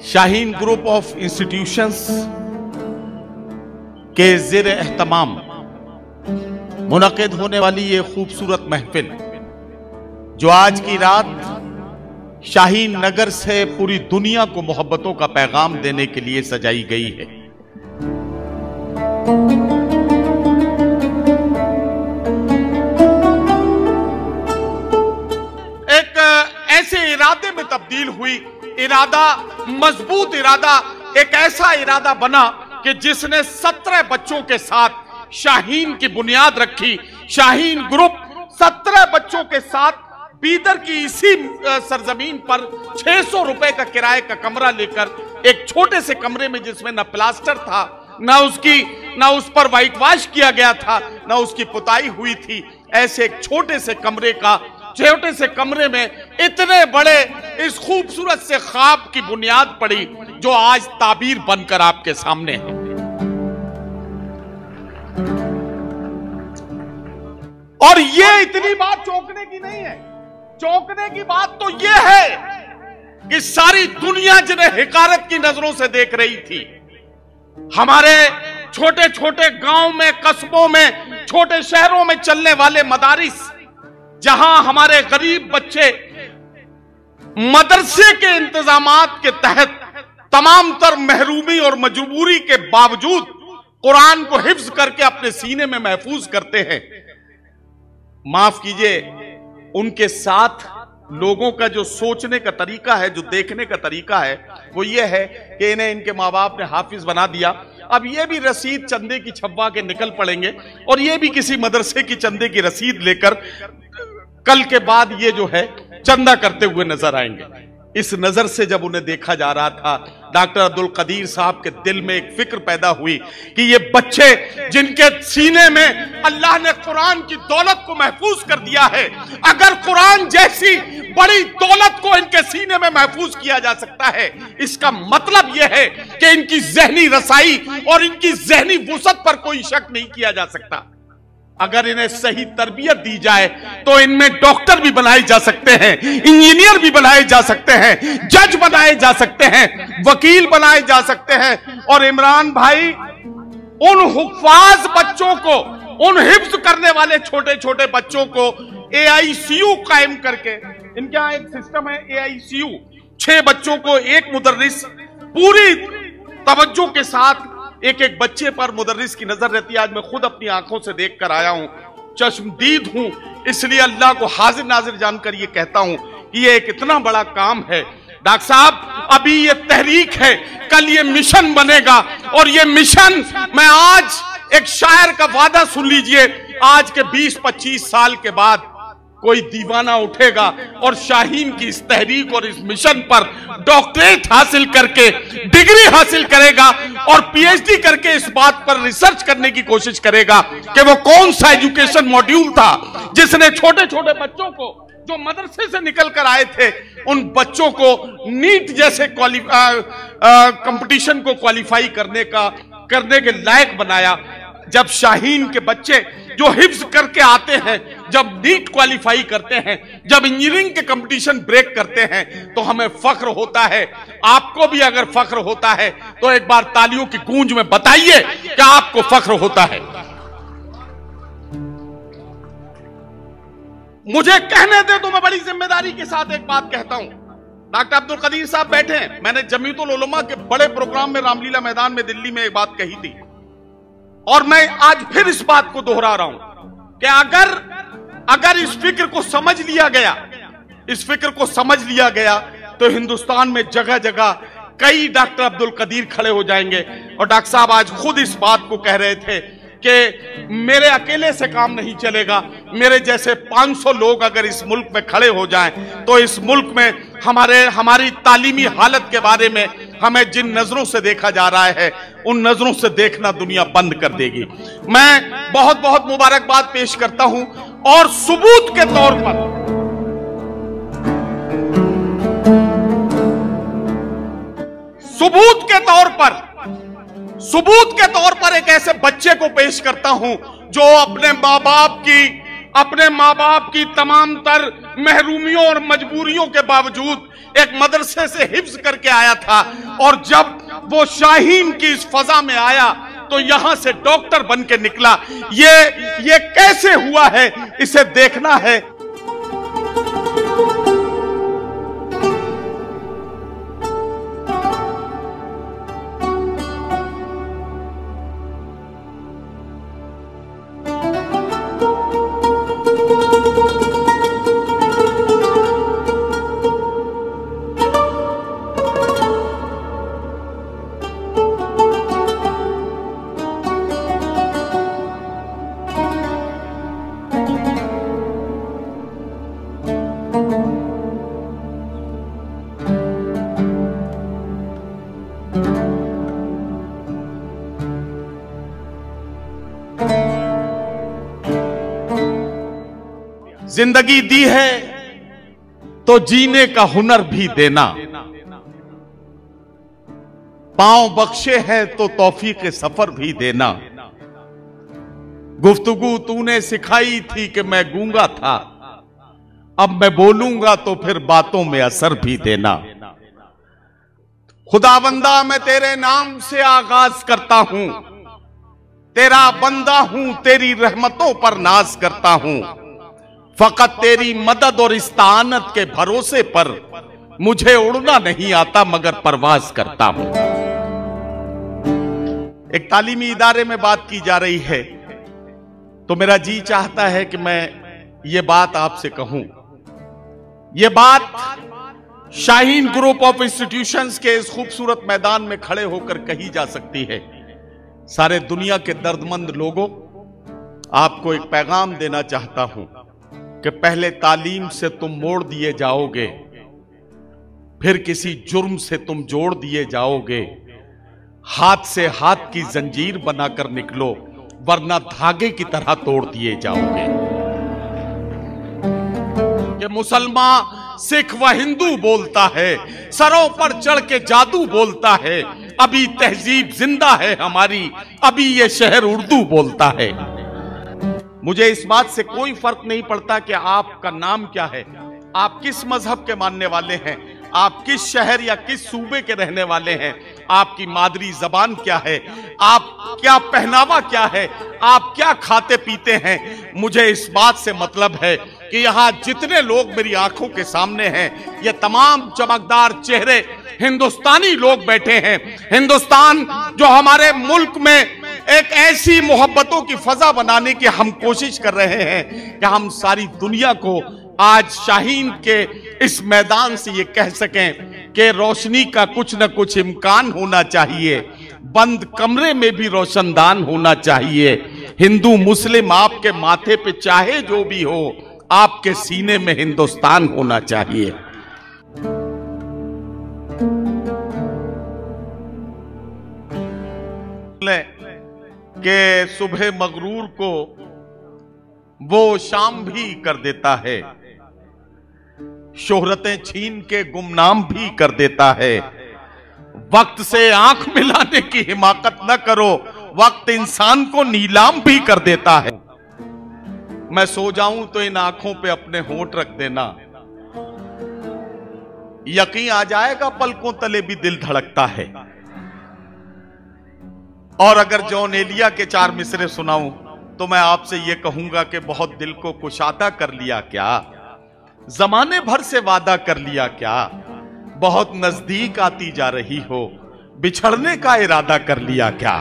Shaheen group of institutions के ज़ेर एहतमाम मुनक़िद होने वाली ये खूबसूरत महफिल जो आज की रात शाहीन नगर से पूरी दुनिया को मोहब्बतों का पैगाम देने के लिए सजाई गई है। एक ऐसे इरादे में तब्दील हुई, इरादा मजबूत इरादा, एक ऐसा इरादा बना कि जिसने 17 बच्चों के साथ शाहीन की बुनियाद रखी। शाहीन ग्रुप 17 बच्चों के साथ बीदर की इसी सरजमीन पर 600 रुपए का किराए का कमरा लेकर एक छोटे से कमरे में, जिसमें न प्लास्टर था, न उस पर व्हाइट वॉश किया गया था, न उसकी पुताई हुई थी, ऐसे एक छोटे से कमरे में इतने बड़े इस खूबसूरत से ख्वाब की बुनियाद पड़ी जो आज ताबीर बनकर आपके सामने है। और ये इतनी बात चौंकने की नहीं है, चौंकने की बात तो यह है कि सारी दुनिया जिन्हें हिकारत की नजरों से देख रही थी, हमारे छोटे छोटे गांव में, कस्बों में, छोटे शहरों में चलने वाले मदारिस, जहां हमारे गरीब बच्चे मदरसे के इंतजामात के तहत तमाम तर महरूमी और मजबूरी के बावजूद कुरान को हिफ्ज करके अपने सीने में महफूज करते हैं, माफ कीजिए, उनके साथ लोगों का जो सोचने का तरीका है, जो देखने का तरीका है, वो ये है कि इन्हें इनके माँ बाप ने हाफिज बना दिया, अब ये भी रसीद चंदे की छपवा के निकल पड़ेंगे और ये भी किसी मदरसे की चंदे की रसीद लेकर कल के बाद ये जो है चंदा करते हुए नजर आएंगे। इस नजर से जब उन्हें देखा जा रहा था, डॉक्टर अब्दुल कदीर साहब के दिल में एक फिक्र पैदा हुई कि ये बच्चे जिनके सीने में अल्लाह ने कुरान की दौलत को महफूज कर दिया है, अगर कुरान जैसी बड़ी दौलत को इनके सीने में महफूज किया जा सकता है, इसका मतलब यह है कि इनकी जहनी रसाई और इनकी जहनी वुसअत पर कोई शक नहीं किया जा सकता। अगर इन्हें सही तरबियत दी जाए तो इनमें डॉक्टर भी बनाए जा सकते हैं, इंजीनियर भी बनाए जा सकते हैं, जज बनाए जा सकते हैं, वकील बनाए जा सकते हैं। और इमरान भाई, उन हुफ्फाज बच्चों को, उन हिफ्ज करने वाले छोटे छोटे बच्चों को AICU कायम करके, इनके यहां एक सिस्टम है AICU, 6 बच्चों को एक मुदर्रिस पूरी तवज्जो के साथ एक एक बच्चे पर मुदर्रिस की नजर रहती है। आज मैं खुद अपनी आंखों से देख कर आया हूं, चश्मदीद हूं, इसलिए अल्लाह को हाजिर नाजिर जानकर ये कहता हूं कि ये एक इतना बड़ा काम है। डॉक्टर साहब, अभी ये तहरीक है, कल ये मिशन बनेगा, और ये मिशन, मैं आज एक शायर का वादा सुन लीजिए, आज के 20-25 साल के बाद कोई दीवाना उठेगा और शाहीन की इस तहरीक और इस मिशन पर डॉक्टरेट हासिल करके डिग्री हासिल करेगा और PhD करके इस बात पर रिसर्च करने की कोशिश करेगा कि वो कौन सा एजुकेशन मॉड्यूल था जिसने छोटे छोटे बच्चों को जो मदरसे से निकल कर आए थे, उन बच्चों को नीट जैसे कंपटीशन को क्वालिफाई करने के लायक बनाया। जब शाहीन के बच्चे जो हिफ्ज करके आते हैं, जब नीट क्वालिफाई करते हैं, जब इंजीनियरिंग के कंपटीशन ब्रेक करते हैं, तो हमें फख्र होता है। आपको भी अगर फख्र होता है तो एक बार तालियों की गूंज में बताइए कि आपको फख्र होता है। मुझे कहने दे तो मैं बड़ी जिम्मेदारी के साथ एक बात कहता हूं। डॉक्टर अब्दुल कदीर साहब बैठे हैं, मैंने जमीयतुल उलमा के बड़े प्रोग्राम में रामलीला मैदान में दिल्ली में एक बात कही थी, और मैं आज फिर इस बात को दोहरा रहा हूं कि अगर इस फिक्र को समझ लिया गया तो हिंदुस्तान में जगह जगह कई डॉक्टर अब्दुल कदीर खड़े हो जाएंगे। और डॉक्टर साहब आज खुद इस बात को कह रहे थे कि मेरे अकेले से काम नहीं चलेगा, मेरे जैसे 500 लोग अगर इस मुल्क में खड़े हो जाएं तो इस मुल्क में हमारी तालीमी हालत के बारे में हमें जिन नजरों से देखा जा रहा है, उन नजरों से देखना दुनिया बंद कर देगी। मैं बहुत बहुत मुबारकबाद पेश करता हूं और सबूत के तौर पर एक ऐसे बच्चे को पेश करता हूं जो अपने माँ बाप की तमाम तर महरूमियों और मजबूरियों के बावजूद एक मदरसे से हिफ्ज करके आया था, और जब वो शाहीन की इस फजा में आया तो यहां से डॉक्टर बन के निकला। ये कैसे हुआ है, इसे देखना है। जिंदगी दी है तो जीने का हुनर भी देना, पांव बख्शे हैं तो तौफीक सफर भी देना। गुफ्तगू तूने सिखाई थी कि मैं गूंगा था, अब मैं बोलूंगा तो फिर बातों में असर भी देना। खुदाबंदा मैं तेरे नाम से आगाज करता हूं, तेरा बंदा हूं, तेरी रहमतों पर नाज करता हूं। फकत तेरी मदद और इस्तानत के भरोसे पर मुझे उड़ना नहीं आता मगर परवाज करता हूं। एक तालीमी इदारे में बात की जा रही है तो मेरा जी चाहता है कि मैं ये बात आपसे कहूं। ये बात शाहीन ग्रुप ऑफ इंस्टीट्यूशंस के इस खूबसूरत मैदान में खड़े होकर कही जा सकती है। सारे दुनिया के दर्दमंद लोगों, आपको एक पैगाम देना चाहता हूं कि पहले तालीम से तुम मोड़ दिए जाओगे, फिर किसी जुर्म से तुम जोड़ दिए जाओगे। हाथ से हाथ की जंजीर बनाकर निकलो, वरना धागे की तरह तोड़ दिए जाओगे। कि मुसलमान, सिख व हिंदू बोलता है, सरों पर चढ़ के जादू बोलता है। अभी तहजीब जिंदा है हमारी, अभी ये शहर उर्दू बोलता है। मुझे इस बात से कोई फर्क नहीं पड़ता कि आपका नाम क्या है, आप किस मजहब के मानने वाले हैं, आप किस शहर या किस सूबे के रहने वाले हैं, आपकी मादरी जबान क्या है, आप क्या पहनावा क्या है, आप क्या खाते पीते हैं। मुझे इस बात से मतलब है कि यहां जितने लोग मेरी आंखों के सामने हैं, ये तमाम चमकदार चेहरे हिंदुस्तानी लोग बैठे हैं। हिंदुस्तान जो हमारे मुल्क में एक ऐसी मोहब्बतों की फजा बनाने की हम कोशिश कर रहे हैं कि हम सारी दुनिया को आज शाहीन के इस मैदान से ये कह सकें कि रोशनी का कुछ न कुछ इम्कान होना चाहिए, बंद कमरे में भी रोशनदान होना चाहिए। हिंदू मुस्लिम आपके माथे पे चाहे जो भी हो, आपके सीने में हिंदुस्तान होना चाहिए। कि सुबह मगरूर को वो शाम भी कर देता है, शोहरतें छीन के गुमनाम भी कर देता है। वक्त से आंख मिलाने की हिमाकत न करो, वक्त इंसान को नीलाम भी कर देता है। मैं सो जाऊं तो इन आंखों पे अपने होंठ रख देना, यकीन आ जाएगा पलकों तले भी दिल धड़कता है। और अगर जॉन एलिया के 4 मिसरे सुनाऊं तो मैं आपसे यह कहूंगा कि बहुत दिल को कुशादा कर लिया क्या, जमाने भर से वादा कर लिया क्या, बहुत नजदीक आती जा रही हो, बिछड़ने का इरादा कर लिया क्या।